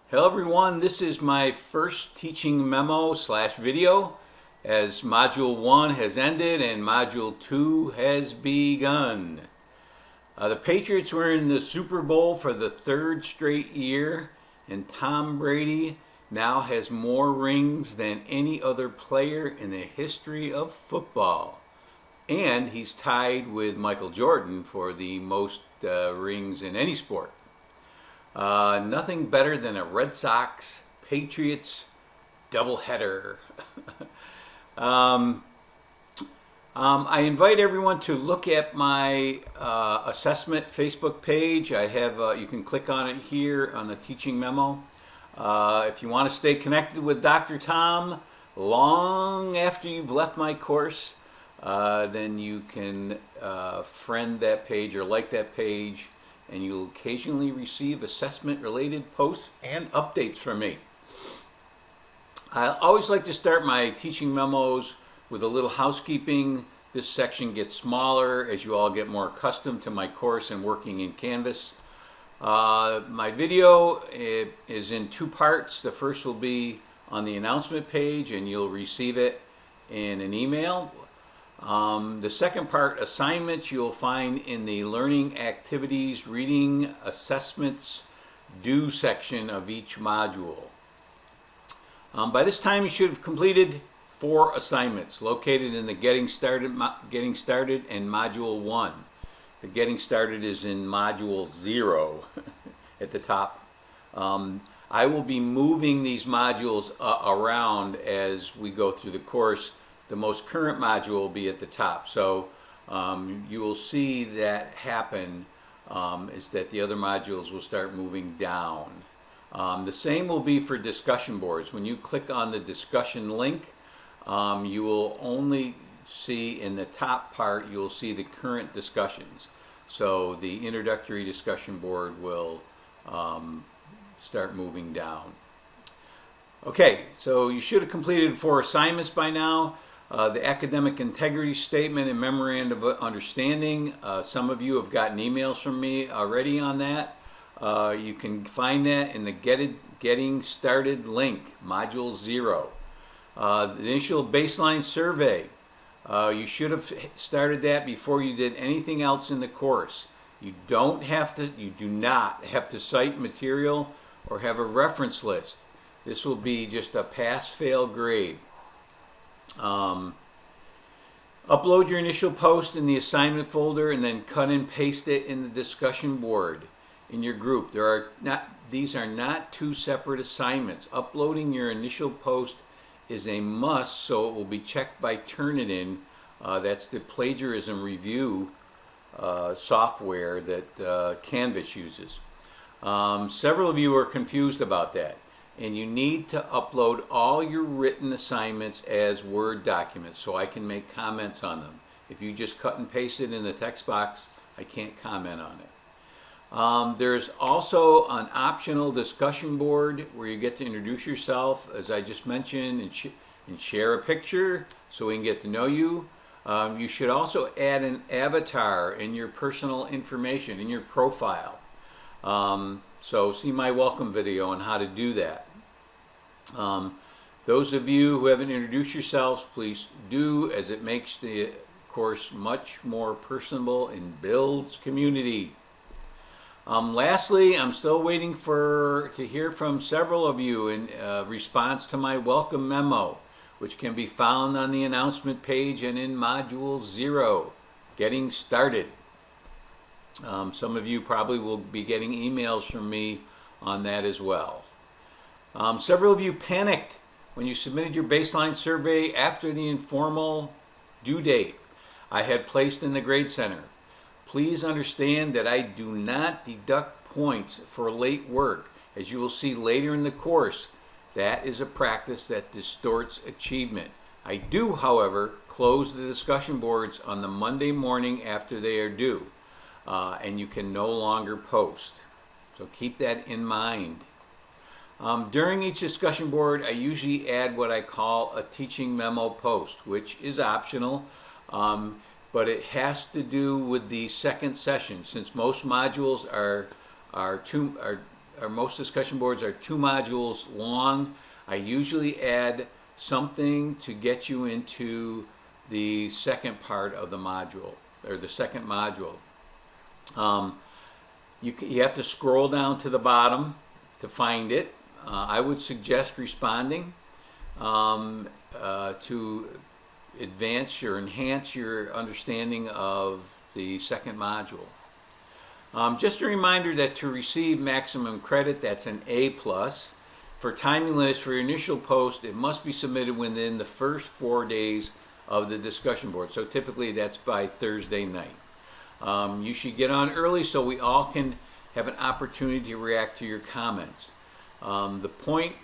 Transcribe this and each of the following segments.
Hello everyone, this is my first teaching memo / video as Module 1 has ended and Module 2 has begun. The Patriots were in the Super Bowl for the third straight year, and Tom Brady now has more rings than any other player in the history of football. And he's tied with Michael Jordan for the most rings in any sport. Nothing better than a Red Sox Patriots doubleheader. I invite everyone to look at my assessment Facebook page. I have you can click on it here on the teaching memo. If you want to stay connected with Dr. Tom long after you've left my course, then you can friend that page or like that page, and you'll occasionally receive assessment-related posts and updates from me. I always like to start my teaching memos with a little housekeeping. This section gets smaller as you all get more accustomed to my course and working in Canvas. My video is in two parts. The first will be on the announcement page, and you'll receive it in an email. The second part, assignments, you'll find in the learning activities, reading, assessments, due section of each module. By this time you should have completed 4 assignments located in the Getting Started and Module 1. The Getting Started is in Module 0 at the top. I will be moving these modules around as we go through the course. The most current module will be at the top, so you will see that happen, is that the other modules will start moving down. The same will be for discussion boards. When you click on the discussion link, you will only see in the top part, you'll see the current discussions. So the introductory discussion board will start moving down. Okay, so you should have completed 4 assignments by now. The academic integrity statement and memorandum of understanding. Some of you have gotten emails from me already on that. You can find that in the Getting Started link, Module 0. The initial baseline survey. You should have started that before you did anything else in the course. You do not have to cite material or have a reference list. This will be just a pass-fail grade. Upload your initial post in the assignment folder and then cut and paste it in the discussion board in your group. These are not 2 separate assignments. Uploading your initial post is a must, so it will be checked by Turnitin. That's the plagiarism review software that Canvas uses. Several of you are confused about that. And you need to upload all your written assignments as Word documents so I can make comments on them. If you just cut and paste it in the text box, I can't comment on it. There's also an optional discussion board where you get to introduce yourself, as I just mentioned, and share a picture so we can get to know you. You should also add an avatar in your personal information, in your profile. So see my welcome video on how to do that. Those of you who haven't introduced yourselves, please do, as it makes the course much more personable and builds community. Lastly, I'm still waiting to hear from several of you in response to my welcome memo, which can be found on the announcement page and in Module 0, Getting Started. Some of you probably will be getting emails from me on that as well. Several of you panicked when you submitted your baseline survey after the informal due date I had placed in the Grade Center. Please understand that I do not deduct points for late work. As you will see later in the course, that is a practice that distorts achievement. I do, however, close the discussion boards on the Monday morning after they are due. And you can no longer post. So keep that in mind. During each discussion board, I usually add what I call a teaching memo post, which is optional, but it has to do with the second session. Since most modules are most discussion boards are 2 modules long. I usually add something to get you into the second part of the module, or the second module. You have to scroll down to the bottom to find it. I would suggest responding to advance or enhance your understanding of the second module. Just a reminder that to receive maximum credit, that's an A+. For timeliness for your initial post, it must be submitted within the first 4 days of the discussion board. So typically that's by Thursday night. You should get on early so we all can have an opportunity to react to your comments. The points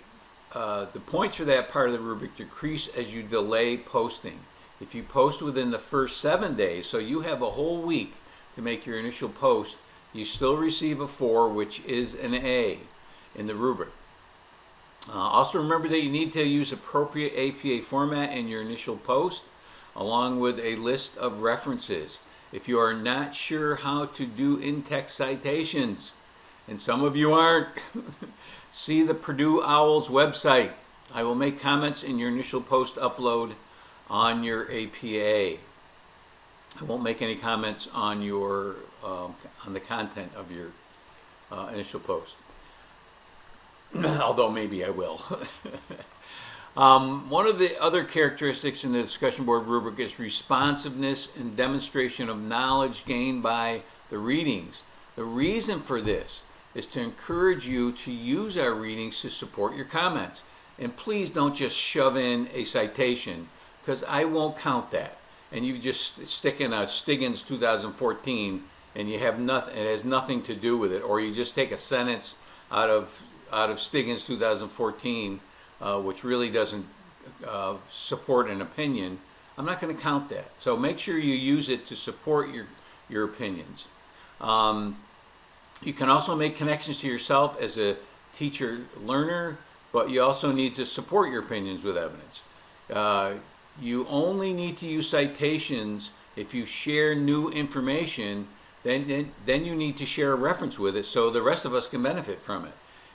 for that part of the rubric decrease as you delay posting. If you post within the first 7 days, so you have a whole week to make your initial post, you still receive a 4, which is an A in the rubric. Also remember that you need to use appropriate APA format in your initial post, along with a list of references. If you are not sure how to do in-text citations, and some of you aren't, see the Purdue Owl's website. I will make comments in your initial post upload on your APA. I won't make any comments on your on the content of your initial post, although maybe I will. One of the other characteristics in the discussion board rubric is responsiveness and demonstration of knowledge gained by the readings. The reason for this is to encourage you to use our readings to support your comments. And please don't just shove in a citation, because I won't count that. And you just stick in a Stiggins 2014 and you have nothing, it has nothing to do with it, or you just take a sentence out of Stiggins 2014 which really doesn't support an opinion. I'm not going to count that. So make sure you use it to support your opinions. You can also make connections to yourself as a teacher learner, but you also need to support your opinions with evidence. You only need to use citations if you share new information, then you need to share a reference with it so the rest of us can benefit from it.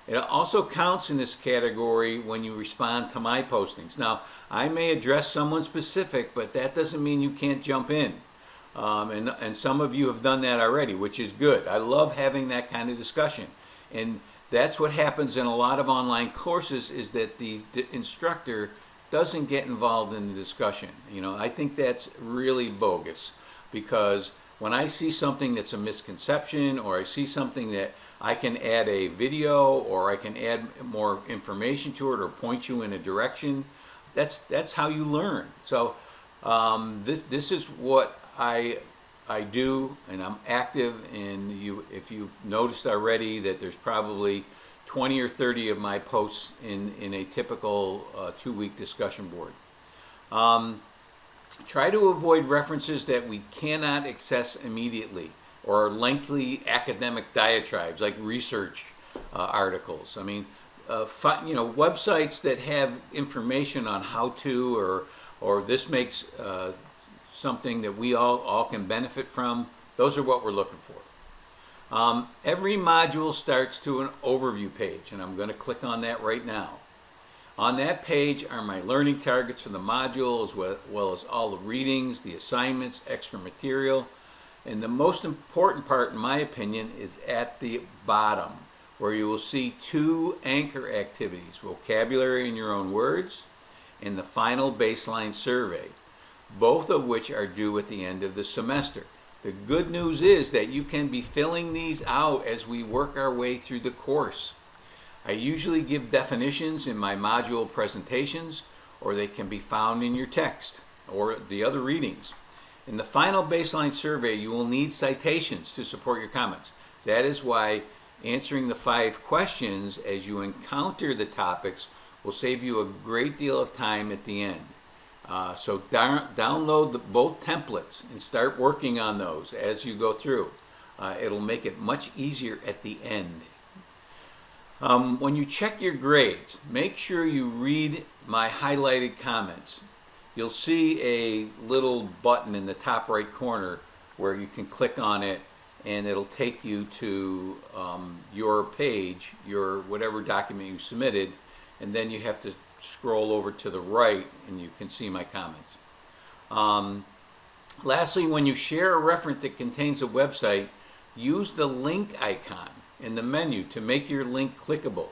It also counts in this category when you respond to my postings. Now, I may address someone specific, but that doesn't mean you can't jump in. And some of you have done that already, which is good. I love having that kind of discussion. And that's what happens in a lot of online courses, is that the instructor doesn't get involved in the discussion. You know, I think that's really bogus, because when I see something that's a misconception, or I see something that I can add a video, or I can add more information to it, or point you in a direction, that's how you learn. So this is what I do, and I'm active in you. If you've noticed already that there's probably 20 or 30 of my posts in a typical 2-week discussion board. Try to avoid references that we cannot access immediately, or lengthy academic diatribes like research articles. I mean, websites that have information on how to, or this makes something that we all can benefit from. Those are what we're looking for. Every module starts to an overview page, and I'm going to click on that right now. On that page are my learning targets for the module, as well as all the readings, the assignments, extra material. And the most important part, in my opinion, is at the bottom, where you will see 2 anchor activities: vocabulary in your own words, and the final baseline survey, both of which are due at the end of the semester. The good news is that you can be filling these out as we work our way through the course. I usually give definitions in my module presentations, or they can be found in your text or the other readings. In the final baseline survey, you will need citations to support your comments. That is why answering the 5 questions as you encounter the topics will save you a great deal of time at the end. So download both templates and start working on those as you go through. It'll make it much easier at the end. When you check your grades, make sure you read my highlighted comments. You'll see a little button in the top right corner where you can click on it and it'll take you to your page, your whatever document you submitted, and then you have to scroll over to the right and you can see my comments. Lastly, when you share a reference that contains a website, use the link icon in the menu to make your link clickable.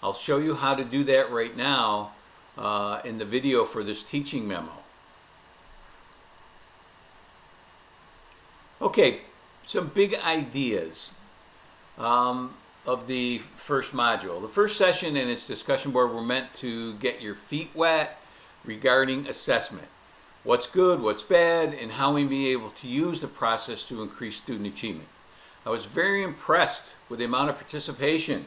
I'll show you how to do that right now in the video for this teaching memo. Okay, some big ideas of the first module. The first session and its discussion board were meant to get your feet wet regarding assessment. What's good, what's bad, and how we may be able to use the process to increase student achievement. I was very impressed with the amount of participation.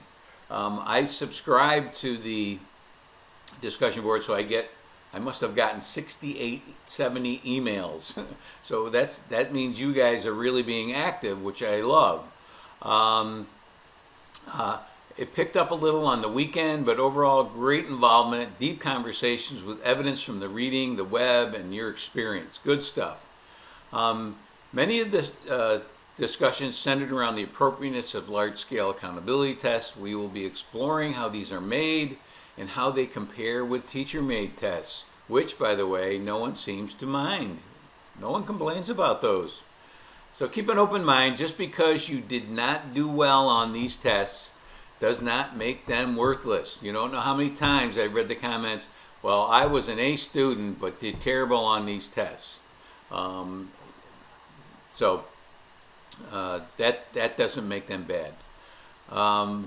I subscribed to the discussion board, so I must have gotten 68, 70 emails. So that means you guys are really being active, which I love. It picked up a little on the weekend, but overall great involvement, deep conversations with evidence from the reading, the web, and your experience. Good stuff. Many of the discussions centered around the appropriateness of large-scale accountability tests. We will be exploring how these are made and how they compare with teacher-made tests, which, by the way, no one seems to mind. No one complains about those. So keep an open mind. Just because you did not do well on these tests does not make them worthless. You don't know how many times I've read the comments, well, I was an A student but did terrible on these tests. That doesn't make them bad.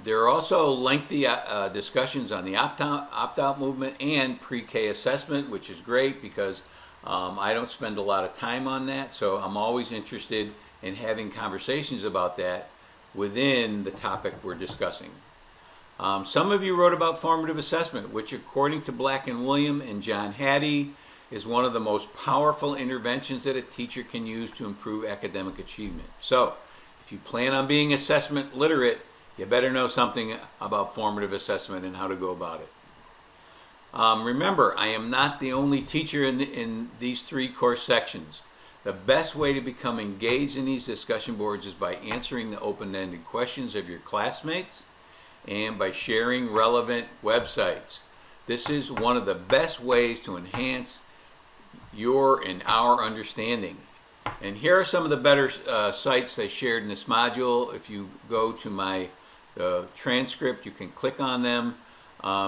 There are also lengthy discussions on the opt-out movement and pre-K assessment, which is great because I don't spend a lot of time on that, so I'm always interested in having conversations about that within the topic we're discussing. Some of you wrote about formative assessment, which according to Black and William and John Hattie is one of the most powerful interventions that a teacher can use to improve academic achievement. So if you plan on being assessment literate, you better know something about formative assessment and how to go about it. Remember, I am not the only teacher in these three course sections. The best way to become engaged in these discussion boards is by answering the open-ended questions of your classmates and by sharing relevant websites. This is one of the best ways to enhance your and our understanding. And here are some of the better sites I shared in this module. If you go to my transcript, you can click on them.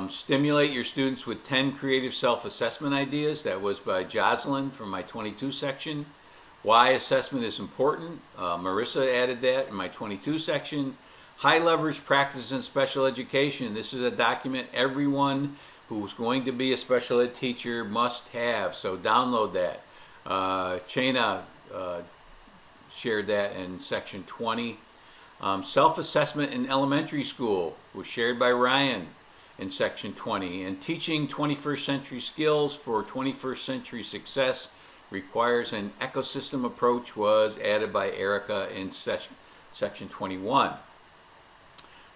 Stimulate your students with 10 creative self-assessment ideas. That was by Jocelyn from my 22 section. Why assessment is important. Marissa added that in my 22 section. High leverage practices in special education. This is a document everyone who's going to be a special ed teacher must have. So download that. Chaina shared that in section 20. Self-assessment in elementary school was shared by Ryan in section 20. And teaching 21st century skills for 21st century success requires an ecosystem approach was added by Erica in section 21.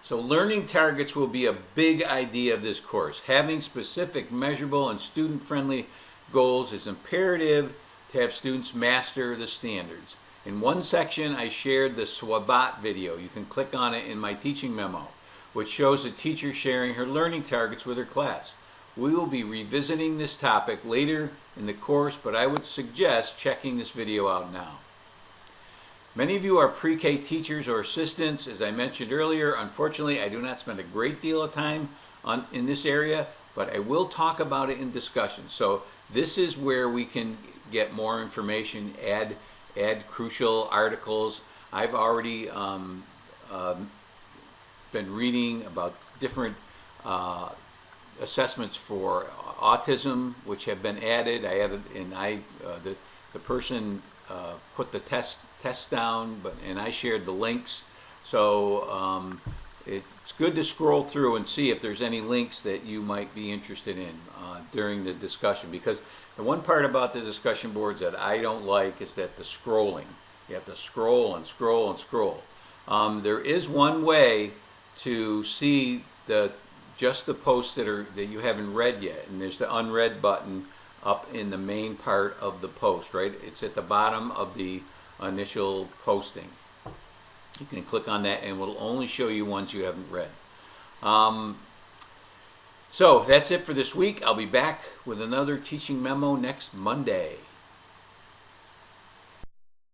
So learning targets will be a big idea of this course. Having specific, measurable, and student-friendly goals is imperative to have students master the standards. In one section, I shared the SWABOT video. You can click on it in my teaching memo, which shows a teacher sharing her learning targets with her class. We will be revisiting this topic later in the course, but I would suggest checking this video out now. Many of you are pre-K teachers or assistants. As I mentioned earlier, unfortunately, I do not spend a great deal of time in this area, but I will talk about it in discussion. So this is where we can get more information, add crucial articles. I've already been reading about different assessments for autism, which have been added. I added, and the person put the test down, and I shared the links. So it's good to scroll through and see if there's any links that you might be interested in during the discussion, because the one part about the discussion boards that I don't like is that the scrolling. You have to scroll and scroll and scroll. There is one way to see just the posts that you haven't read yet, and there's the unread button up in the main part of the post, right? It's at the bottom of the initial posting. You can click on that and it will only show you ones you haven't read. So that's it for this week. I'll be back with another teaching memo next Monday.